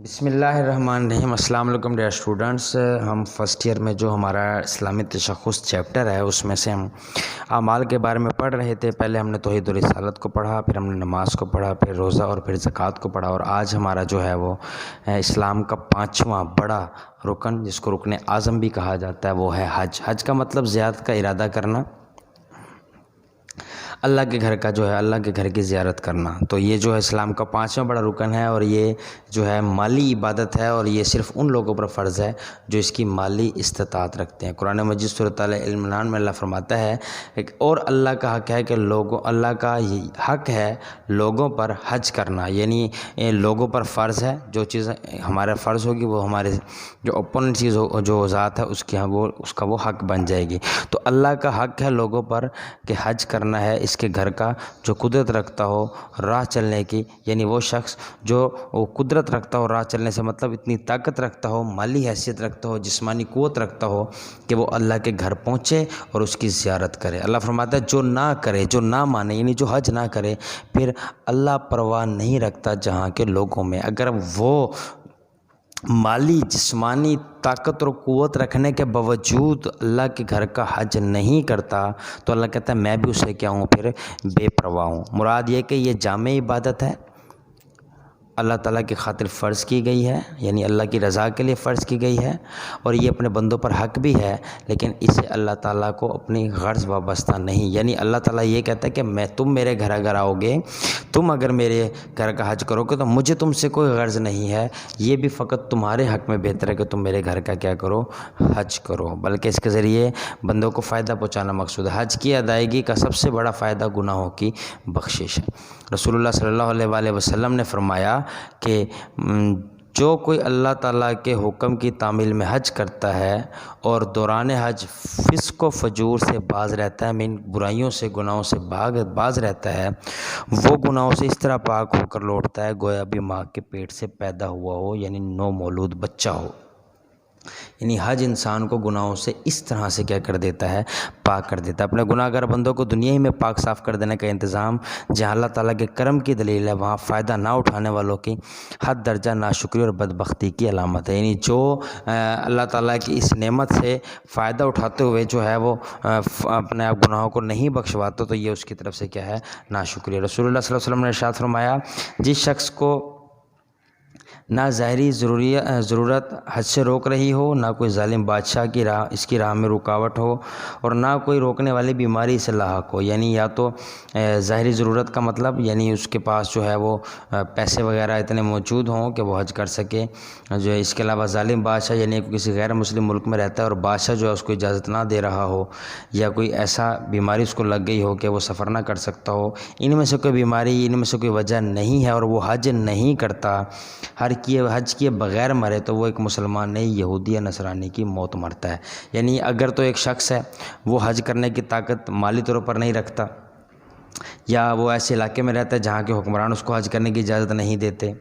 بسم اللہ الرحمن الرحیم۔ السلام علیکم ڈیئر اسٹوڈنٹس۔ ہم فرسٹ ایئر میں جو ہمارا اسلامی تشخص چیپٹر ہے اس میں سے ہم اعمال کے بارے میں پڑھ رہے تھے۔ پہلے ہم نے توحید و رسالت کو پڑھا، پھر ہم نے نماز کو پڑھا، پھر روزہ اور پھر زکوٰۃ کو پڑھا، اور آج ہمارا جو ہے وہ اسلام کا 5واں بڑا رکن، جس کو رکن اعظم بھی کہا جاتا ہے، وہ ہے حج۔ حج کا مطلب زیارت کا ارادہ کرنا، اللہ کے گھر کا جو ہے اللہ کے گھر کی زیارت کرنا۔ تو یہ جو ہے اسلام کا 5واں بڑا رکن ہے، اور یہ جو ہے مالی عبادت ہے، اور یہ صرف ان لوگوں پر فرض ہے جو اس کی مالی استطاعت رکھتے ہیں۔ قرآن مجید سورۃ العمران میں اللہ فرماتا ہے اور اللہ کا حق ہے کہ اللہ کا حق ہے لوگوں پر حج کرنا، یعنی لوگوں پر فرض ہے۔ جو چیز ہمارے فرض ہوگی وہ ہمارے جو اپوننٹ چیز جو ذات ہے اس کا وہ حق بن جائے گی۔ تو اللہ کا حق ہے لوگوں پر کہ حج کرنا ہے اس کے گھر کا، جو قدرت رکھتا ہو راہ چلنے کی، یعنی وہ شخص جو قدرت رکھتا ہو راہ چلنے سے مطلب اتنی طاقت رکھتا ہو، مالی حیثیت رکھتا ہو، جسمانی قوت رکھتا ہو کہ وہ اللہ کے گھر پہنچے اور اس کی زیارت کرے۔ اللہ فرماتا ہے جو نہ کرے، جو نہ مانے، یعنی جو حج نہ کرے، پھر اللہ پرواہ نہیں رکھتا جہاں کے لوگوں میں۔ اگر وہ مالی جسمانی طاقت اور قوت رکھنے کے باوجود اللہ کے گھر کا حج نہیں کرتا تو اللہ کہتا ہے میں بھی اسے کیا ہوں، پھر بے پرواہ ہوں۔ مراد یہ کہ یہ جامع عبادت ہے، اللہ تعالیٰ کی خاطر فرض کی گئی ہے، یعنی اللہ کی رضا کے لیے فرض کی گئی ہے، اور یہ اپنے بندوں پر حق بھی ہے، لیکن اسے اللہ تعالیٰ کو اپنی غرض وابستہ نہیں۔ یعنی اللہ تعالیٰ یہ کہتا ہے کہ تم میرے گھر اگر آؤ گے، تم اگر میرے گھر کا حج کرو گے تو مجھے تم سے کوئی غرض نہیں ہے، یہ بھی فقط تمہارے حق میں بہتر ہے کہ تم میرے گھر کا کیا کرو، حج کرو، بلکہ اس کے ذریعے بندوں کو فائدہ پہنچانا مقصود ہے۔ حج کی ادائیگی کا سب سے بڑا فائدہ گناہوں کی بخشش ہے۔ رسول اللہ صلی اللہ علیہ وآلہ وسلم نے فرمایا کہ جو کوئی اللہ تعالیٰ کے حکم کی تعمیل میں حج کرتا ہے اور دوران حج فسق و فجور سے باز رہتا ہے، من برائیوں سے گناہوں سے باز رہتا ہے، وہ گناہوں سے اس طرح پاک ہو کر لوٹتا ہے گویا بھی ماں کے پیٹ سے پیدا ہوا ہو، یعنی نو مولود بچہ ہو۔ یعنی حج انسان کو گناہوں سے اس طرح سے کیا کر دیتا ہے، پاک کر دیتا ہے۔ اپنے گناہ گار بندوں کو دنیا ہی میں پاک صاف کر دینے کا انتظام جہاں اللہ تعالیٰ کے کرم کی دلیل ہے، وہاں فائدہ نہ اٹھانے والوں کی حد درجہ ناشکری اور بدبختی کی علامت ہے۔ یعنی جو اللہ تعالیٰ کی اس نعمت سے فائدہ اٹھاتے ہوئے جو ہے وہ اپنے آپ گناہوں کو نہیں بخشواتا تو یہ اس کی طرف سے کیا ہے، ناشکری۔ رسول اللہ صلی اللہ علیہ وسلم نے ارشاد فرمایا جس شخص کو نہ ظاہری ضرورت حج سے روک رہی ہو، نہ کوئی ظالم بادشاہ کی راہ اس کی راہ میں رکاوٹ ہو، اور نہ کوئی روکنے والی بیماری سے لاحق ہو، یعنی یا تو ظاہری ضرورت کا مطلب یعنی اس کے پاس جو ہے وہ پیسے وغیرہ اتنے موجود ہوں کہ وہ حج کر سکے، جو ہے اس کے علاوہ ظالم بادشاہ یعنی کسی غیر مسلم ملک میں رہتا ہے اور بادشاہ جو ہے اس کو اجازت نہ دے رہا ہو، یا کوئی ایسا بیماری اس کو لگ گئی ہو کہ وہ سفر نہ کر سکتا ہو، ان میں سے کوئی بیماری، ان میں سے کوئی وجہ نہیں ہے اور وہ حج نہیں کرتا، حج کیے بغیر مرے تو وہ ایک مسلمان نہیں، یہودی یا نصرانی کی موت مرتا ہے۔ یعنی اگر تو ایک شخص ہے وہ حج کرنے کی طاقت مالی طور پر نہیں رکھتا، یا وہ ایسے علاقے میں رہتا ہے جہاں کے حکمران اس کو حج کرنے کی اجازت نہیں دیتے،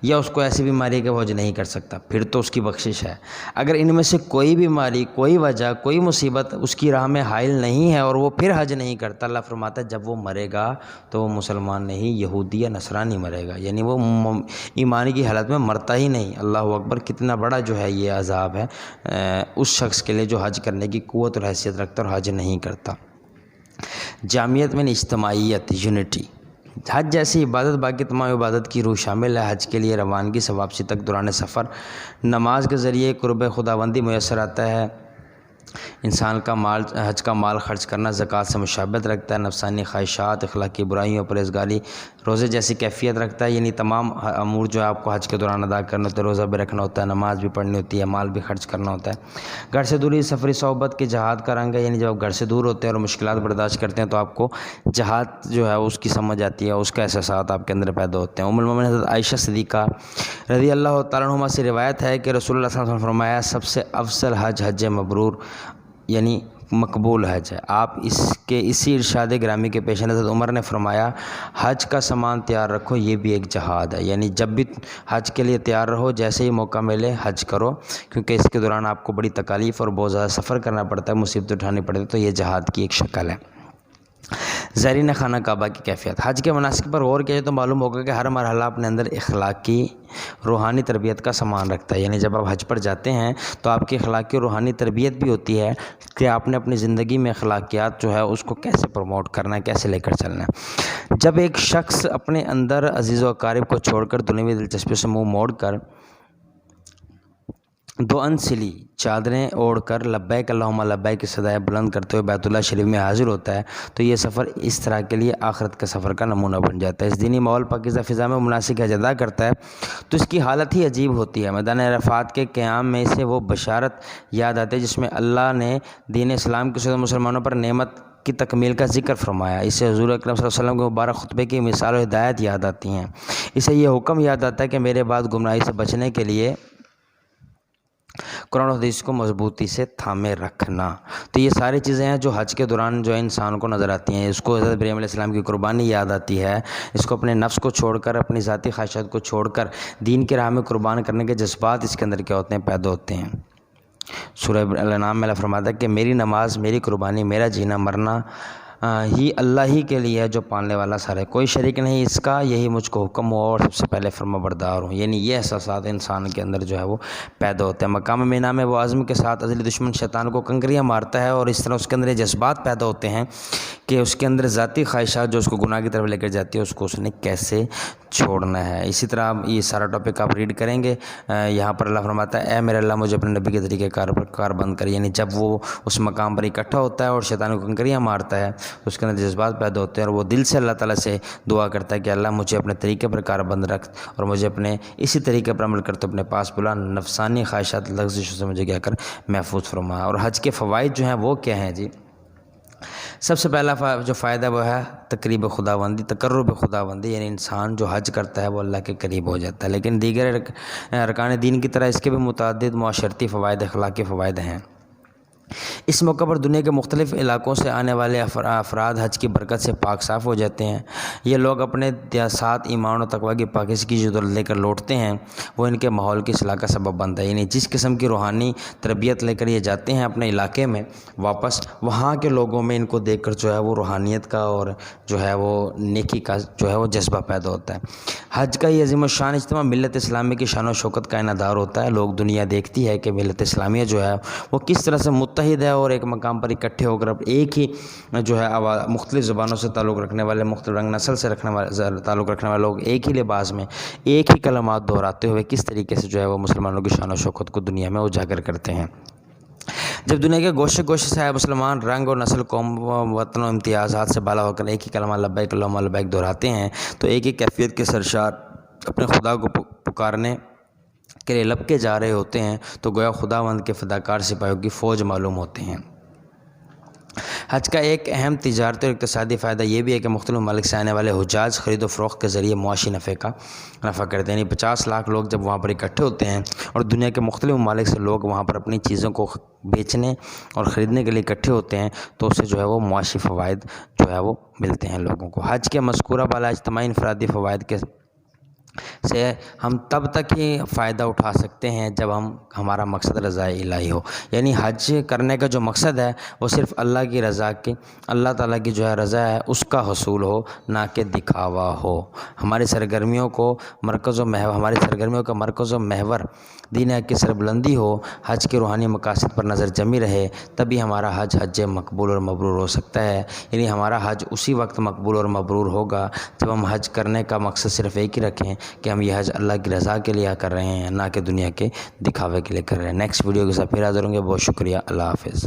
یا اس کو ایسی بیماری ہے کہ وہ حج نہیں کر سکتا، پھر تو اس کی بخشش ہے۔ اگر ان میں سے کوئی بیماری، کوئی وجہ، کوئی مصیبت اس کی راہ میں حائل نہیں ہے اور وہ پھر حج نہیں کرتا، اللہ فرماتا ہے جب وہ مرے گا تو وہ مسلمان نہیں، یہودی یا نصرانی مرے گا، یعنی وہ ایمان کی حالت میں مرتا ہی نہیں۔ اللہ اکبر! کتنا بڑا جو ہے یہ عذاب ہے اس شخص کے لیے جو حج کرنے کی قوت اور حیثیت رکھتا اور حج نہیں کرتا۔ جامعیت میں اجتماعیت، یونٹی۔ حج جیسی عبادت باقی تمام عبادت کی روح شامل ہے۔ حج کے لیے روانگی سے واپسی تک دوران سفر نماز کے ذریعے قرب خداوندی میسر آتا ہے۔ انسان کا حج کا مال خرچ کرنا زکوٰۃ سے مشابہت رکھتا ہے۔ نفسانی خواہشات، اخلاقی برائیوں، پرہیزگاری، روزے جیسی کیفیت رکھتا ہے، یعنی تمام امور جو ہے آپ کو حج کے دوران ادا کرنا ہوتا ہے۔ روزہ بھی رکھنا ہوتا ہے، نماز بھی پڑھنی ہوتی ہے، مال بھی خرچ کرنا ہوتا ہے۔ گھر سے دوری سفری صحبت کی جہاد کا رنگ ہے، یعنی جب آپ گھر سے دور ہوتے ہیں اور مشکلات برداشت کرتے ہیں تو آپ کو جہاد جو ہے اس کی سمجھ آتی ہے، اس کا احساسات آپ کے اندر پیدا ہوتے ہیں۔ ام المومنین حضرت عائشہ صدیقہ رضی اللہ تعالیٰ عنہا سے روایت ہے کہ رسول اللہ صلی اللہ علیہ وسلم نے فرمایا سب سے افضل حج حج مبرور یعنی مقبول حج ہے۔ آپ اسی ارشاد گرامی کے پیش نظر عمر نے فرمایا حج کا سامان تیار رکھو، یہ بھی ایک جہاد ہے، یعنی جب بھی حج کے لیے تیار رہو، جیسے ہی موقع ملے حج کرو، کیونکہ اس کے دوران آپ کو بڑی تکالیف اور بہت زیادہ سفر کرنا پڑتا ہے، مصیبت اٹھانی پڑتی ہے، تو یہ جہاد کی ایک شکل ہے۔ زائرین خانہ کعبہ کی کیفیت۔ حج کے مناسک پر غور کیا جائے تو معلوم ہوگا کہ ہر مرحلہ اپنے اندر اخلاقی روحانی تربیت کا سامان رکھتا ہے، یعنی جب آپ حج پر جاتے ہیں تو آپ کی اخلاقی اور روحانی تربیت بھی ہوتی ہے کہ آپ نے اپنی زندگی میں اخلاقیات جو ہے اس کو کیسے پروموٹ کرنا ہے، کیسے لے کر چلنا ہے۔ جب ایک شخص اپنے اندر عزیز و اقارب کو چھوڑ کر دنیاوی دلچسپیوں سے منہ موڑ کر دو انسلی چادریں اوڑھ کر لبیک اللہم لبیک کی صدائیں بلند کرتے ہوئے بیت اللہ شریف میں حاضر ہوتا ہے تو یہ سفر اس طرح کے لیے آخرت کے سفر کا نمونہ بن جاتا ہے۔ اس دینی ماحول پاکیزہ فضا میں مناسک حج ادا کرتا ہے تو اس کی حالت ہی عجیب ہوتی ہے۔ میدان عرفات کے قیام میں سے وہ بشارت یاد آتی ہے جس میں اللہ نے دین اسلام کی صورت مسلمانوں پر نعمت کی تکمیل کا ذکر فرمایا۔ اسے حضور اکرم صلی اللہ علیہ وسلم کے مبارک خطبے کی مثال و ہدایت یاد آتی ہیں۔ اسے یہ حکم یاد آتا ہے کہ میرے بعد گمراہی سے بچنے کے لیے قرآن و حدیث کو مضبوطی سے تھامے رکھنا۔ تو یہ ساری چیزیں ہیں جو حج کے دوران جو انسان کو نظر آتی ہیں۔ اس کو حضرت ابراہیم علیہ السلام کی قربانی یاد آتی ہے، اس کو اپنے نفس کو چھوڑ کر، اپنی ذاتی خواہشات کو چھوڑ کر دین کی راہ میں قربان کرنے کے جذبات اس کے اندر کیا ہوتے ہیں، پیدا ہوتے ہیں۔ سورہ الانعام میں اللہ فرماتا ہے کہ میری نماز، میری قربانی، میرا جینا مرنا ہی اللہ ہی کے لیے ہے جو پالنے والا سر ہے، کوئی شریک نہیں اس کا، یہی مجھ کو حکم ہو اور سب سے پہلے فرما بردار ہوں۔ یعنی یہ احساسات انسان کے اندر جو ہے وہ پیدا ہوتے ہیں۔ مقام مینا میں وہ عزم کے ساتھ ازلی دشمن شیطان کو کنکریاں مارتا ہے اور اس طرح اس کے اندر یہ جذبات پیدا ہوتے ہیں کہ اس کے اندر ذاتی خواہشات جو اس کو گناہ کی طرف لے کر جاتی ہے اس کو اس نے کیسے چھوڑنا ہے۔ اسی طرح یہ سارا ٹاپک آپ ریڈ کریں گے، یہاں پر اللہ فرماتا ہے اے میرے اللہ مجھے اپنے نبی کے طریقے کار بند کر۔ یعنی جب وہ اس مقام پر اکٹھا ہوتا ہے اور شیطان کو کنکریاں مارتا ہے اس کے اندر جذبات پیدا ہوتے ہیں اور وہ دل سے اللہ تعالیٰ سے دعا کرتا ہے کہ اللہ مجھے اپنے طریقے پر کار بند رکھ اور مجھے اپنے اسی طریقے پر عمل کرتے اپنے پاس بلا، نفسانی خواہشات لغزشوں سے مجھے کیا کر محفوظ فرما۔ اور حج کے فوائد جو ہیں وہ کیا ہیں جی؟ سب سے پہلا جو فائدہ وہ ہے تقرب خداوندی، یعنی انسان جو حج کرتا ہے وہ اللہ کے قریب ہو جاتا ہے۔ لیکن دیگر ارکان دین کی طرح اس کے بھی متعدد معاشرتی فوائد، اخلاقی فوائد ہیں۔ اس موقع پر دنیا کے مختلف علاقوں سے آنے والے افراد حج کی برکت سے پاک صاف ہو جاتے ہیں۔ یہ لوگ اپنے ساتھ ایمان و تقوی کی پاکیزگی جو لے کر لوٹتے ہیں وہ ان کے ماحول کی اصلاح کا سبب بنتا ہے۔ یعنی جس قسم کی روحانی تربیت لے کر یہ جاتے ہیں اپنے علاقے میں واپس، وہاں کے لوگوں میں ان کو دیکھ کر جو ہے وہ روحانیت کا اور جو ہے وہ نیکی کا جو ہے وہ جذبہ پیدا ہوتا ہے۔ حج کا یہ عظیم الشان اجتماع ملت اسلامی کی شان و شوکت کا انعدار ہوتا ہے۔ لوگ دنیا دیکھتی ہے کہ ملت اسلامیہ جو ہے وہ کس طرح سے متحد ہے اور ایک مقام پر اکٹھے ہو کر ایک ہی جو ہے مختلف زبانوں سے تعلق رکھنے والے، مختلف رنگ نسل سے تعلق رکھنے والے لوگ ایک ہی لباس میں ایک ہی کلمات دہراتے ہوئے کس طریقے سے جو ہے وہ مسلمانوں کی شان و شوکت کو دنیا میں اجاگر کرتے ہیں۔ جب دنیا کے گوشے گوشے سے آئے مسلمان رنگ اور نسل، قوم، وطن و امتیازات سے بالا ہو کر ایک ہی کلمہ لبیک اللہم لبیک دہراتے ہیں تو ایک ہی کیفیت کے سرشار اپنے خدا کو پکارنے کے لیے لپکے جا رہے ہوتے ہیں تو گویا خداوند کے فداکار سپاہیوں کی فوج معلوم ہوتے ہیں۔ حج کا ایک اہم تجارتی اور اقتصادی فائدہ یہ بھی ہے کہ مختلف ممالک سے آنے والے حجاج خرید و فروخت کے ذریعے معاشی نفع کرتے ہیں۔ یعنی 50 لاکھ لوگ جب وہاں پر اکٹھے ہوتے ہیں اور دنیا کے مختلف ممالک سے لوگ وہاں پر اپنی چیزوں کو بیچنے اور خریدنے کے لیے اکٹھے ہوتے ہیں تو اس سے جو ہے وہ معاشی فوائد جو ہے وہ ملتے ہیں لوگوں کو۔ حج کے مذکورہ بالا اجتماعی انفرادی فوائد سے ہم تب تک ہی فائدہ اٹھا سکتے ہیں جب ہمارا مقصد رضا الہی ہو۔ یعنی حج کرنے کا جو مقصد ہے وہ صرف اللہ کی رضا کی، اللہ تعالیٰ کی جو ہے رضا ہے اس کا حصول ہو، نہ کہ دکھاوا ہو۔ ہماری سرگرمیوں کا مرکز و محور دین حق کی سربلندی ہو، حج کے روحانی مقاصد پر نظر جمی رہے، تبھی ہمارا حج مقبول اور مبرور ہو سکتا ہے۔ یعنی ہمارا حج اسی وقت مقبول اور مبرور ہوگا جب ہم حج کرنے کا مقصد صرف ایک ہی رکھیں کہ ہم یہ حج اللہ کی رضا کے لیے کر رہے ہیں، نہ کہ دنیا کے دکھاوے کے لیے کر رہے ہیں۔ نیکسٹ ویڈیو کے ساتھ پھر حاضر ہوں گے۔ بہت شکریہ، اللہ حافظ۔